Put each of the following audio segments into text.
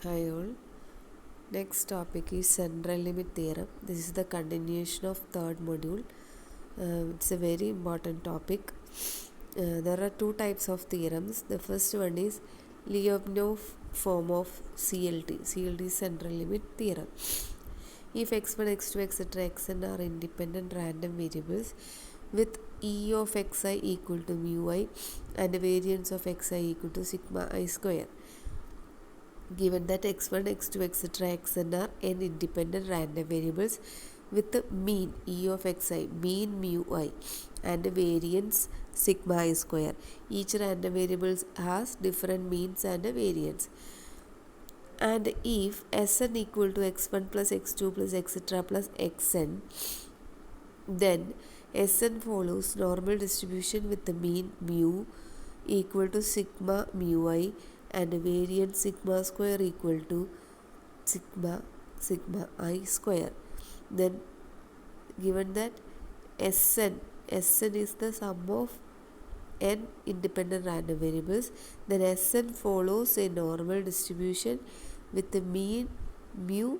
Hi all. Next topic is central limit theorem. This is the continuation of third module. It's a very important topic. There are two types of theorems. The first one is Lyapunov form of CLT. CLT is central limit theorem. If x1, x2, etc. xn are independent random variables with E of xi equal to mu I and variance of xi equal to sigma I square, given that x1, x2, etc. xn are n independent random variables with the mean E of xi, mean mu I, and variance sigma I square. Each random variable has different means and variance. And if Sn equal to x1 plus x2 plus etc. plus xn, then Sn follows normal distribution with the mean mu equal to sigma mu I and variance sigma square equal to sigma I square. Then given that Sn is the sum of n independent random variables, then Sn follows a normal distribution with the mean mu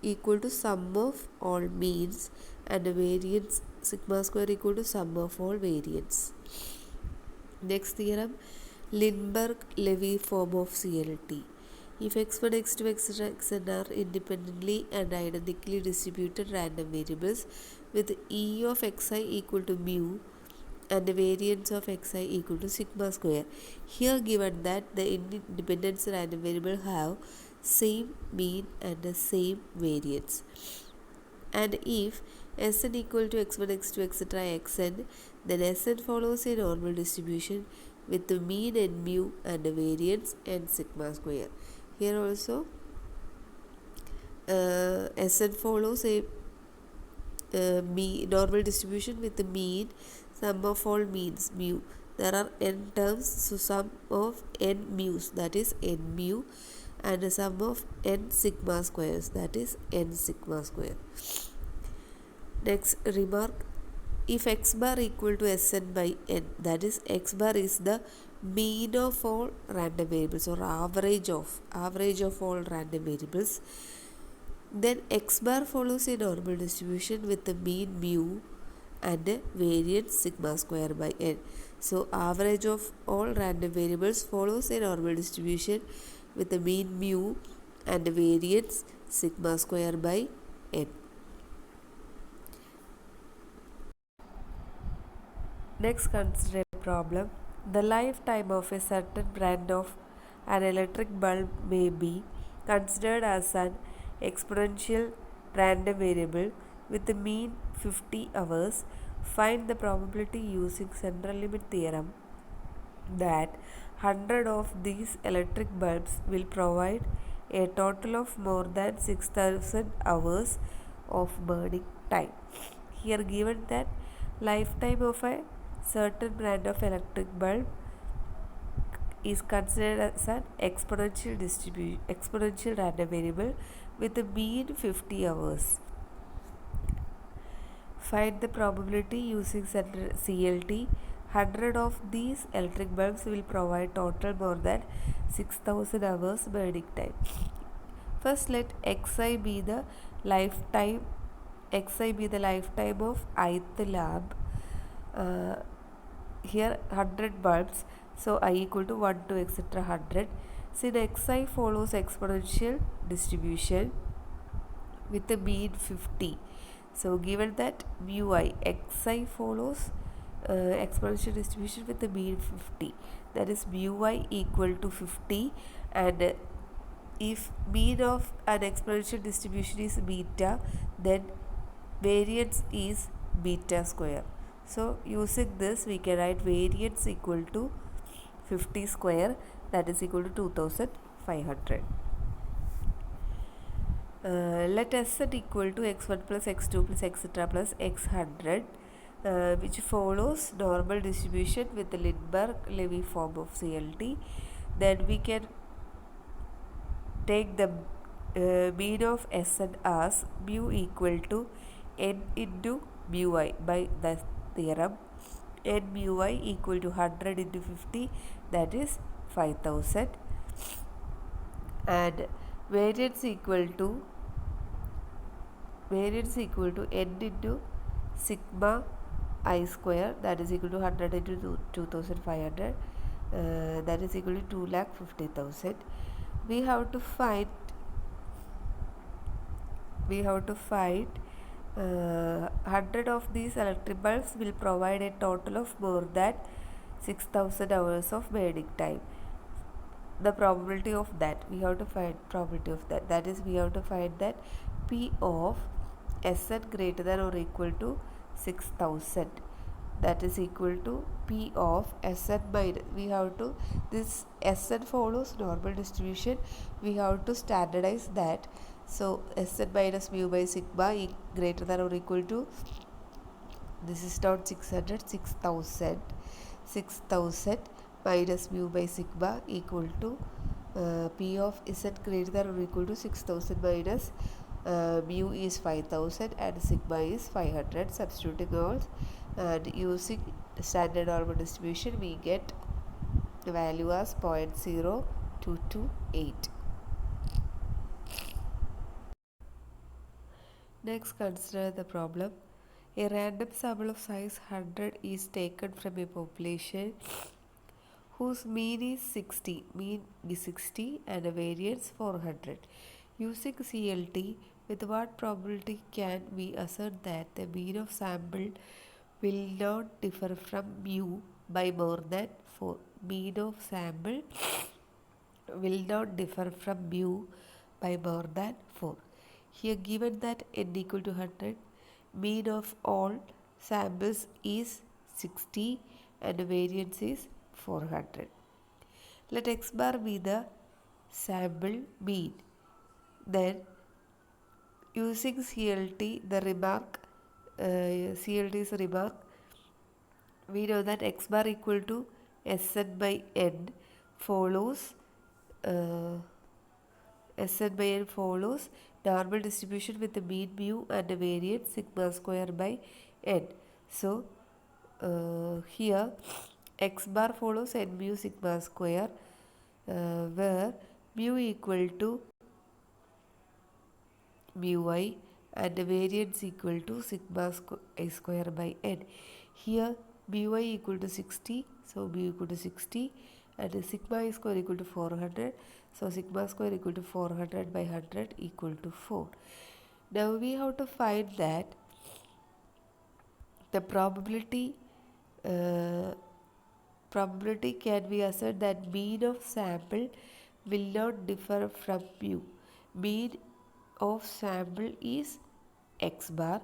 equal to sum of all means and variance sigma square equal to sum of all variance. Next theorem, Lindbergh-Levy form of CLT. If x1, x2, etc. xn are independently and identically distributed random variables with E of xi equal to mu and the variance of xi equal to sigma square. Here given that the independent random variable have same mean and the same variance. And if Sn equal to x1, x2, etc. xn, then Sn follows a normal distribution with the mean n mu and the variance n sigma square. Here also Sn follows a normal distribution with the mean sum of all means mu. There are n terms, so sum of n mu's, that is n mu, and the sum of n sigma squares, that is n sigma square. Next remark, if x bar equal to Sn by n, that is x bar is the mean of all random variables or average of all random variables, then x bar follows a normal distribution with the mean mu and variance sigma square by n. So average of all random variables follows a normal distribution with the mean mu and variance sigma square by n. Next, consider a problem. The lifetime of a certain brand of an electric bulb may be considered as an exponential random variable with the mean 50 hours. Find the probability using central limit theorem that 100 of these electric bulbs will provide a total of more than 6000 hours of burning time. Here given that lifetime of a certain brand of electric bulb is considered as an exponential random variable with a mean 50 hours. Find the probability using CLT. 100 of these electric bulbs will provide total more than 6000 hours burning time. First, let xi be the lifetime of ith lamp. Here 100 bulbs, so I equal to 1 to etc. 100. Since xi follows exponential distribution with the mean 50, so given that mu I, xi follows exponential distribution with the mean 50, that is mu I equal to 50, and if mean of an exponential distribution is beta, then variance is beta square. So using this we can write variance equal to 50 square, that is equal to 2500. Let Sn equal to x1 plus x2 plus etc. plus x100, which follows normal distribution with the Lindbergh-Levy form of CLT. Then we can take the mean of Sn as mu equal to n into mu I by the theorem. N mu I equal to 100 into 50, that is 5000, and variance equal to n into sigma I square, that is equal to 100 into 2500, that is equal to 2,50,000. We have to find 100 of these electric bulbs will provide a total of more than 6,000 hours of burning time. The probability of that, we have to find probability of that, that is we have to find that P of Sn greater than or equal to 6,000, that is equal to P of Sn minus, we have to, this Sn follows normal distribution, we have to standardize that. So Sn minus mu by sigma greater than or equal to, this is not 600, 6,000 minus mu by sigma equal to P of Z greater than or equal to 6,000 minus mu is 5,000 and sigma is 500. Substituting all and using standard normal distribution, we get the value as 0.0228. Next, consider the problem. A random sample of size 100 is taken from a population whose mean is 60 and a variance 400. Using CLT, with what probability can we assert that the mean of sample will not differ from mu by more than 4? Mean of sample will not differ from mu by more than 4. Here given that n equal to 100, mean of all samples is 60 and the variance is 400. Let x bar be the sample mean. Then using CLT, the remark, CLT's remark, we know that x bar equal to Sn by n follows Sn by n follows normal distribution with the mean mu and the variance sigma square by n. So here x bar follows n mu sigma square, where mu equal to mu I and the variance equal to sigma I square by n. Here mu I equal to 60, so mu equal to 60 and sigma I square equal to 400, so sigma square equal to 400 by 100 equal to 4. Now we have to find that the probability can be assert that mean of sample will not differ from mu. Mean of sample is x bar,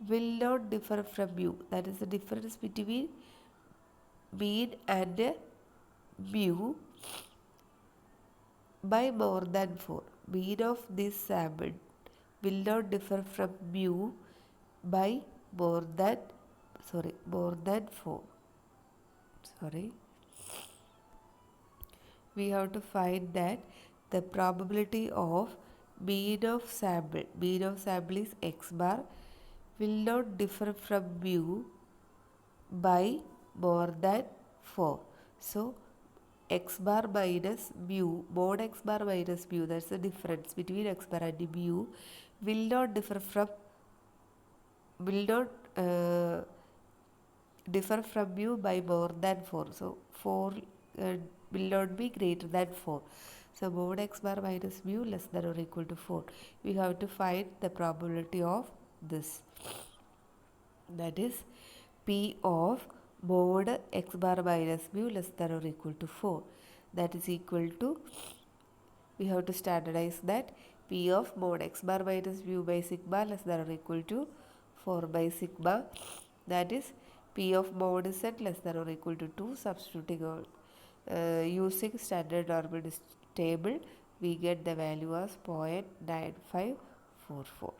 will not differ from mu, that is the difference between mean and mu by more than 4. Mean of this sample will not differ from mu by more than 4. We have to find that the probability of mean of sample is x bar, will not differ from mu by more than 4. So x bar minus mu, mod x bar minus mu, that's the difference between x bar and mu, will not differ from mu by more than 4. So 4 will not be greater than 4. So mod x bar minus mu less than or equal to 4. We have to find the probability of this. That is P of mod x bar minus mu less than or equal to 4. That is equal to, we have to standardize that P of mod x bar minus mu by sigma less than or equal to 4 by sigma. That is P of mod z less than or equal to 2. Substituting all, using standard normal table, we get the value as 0.9544.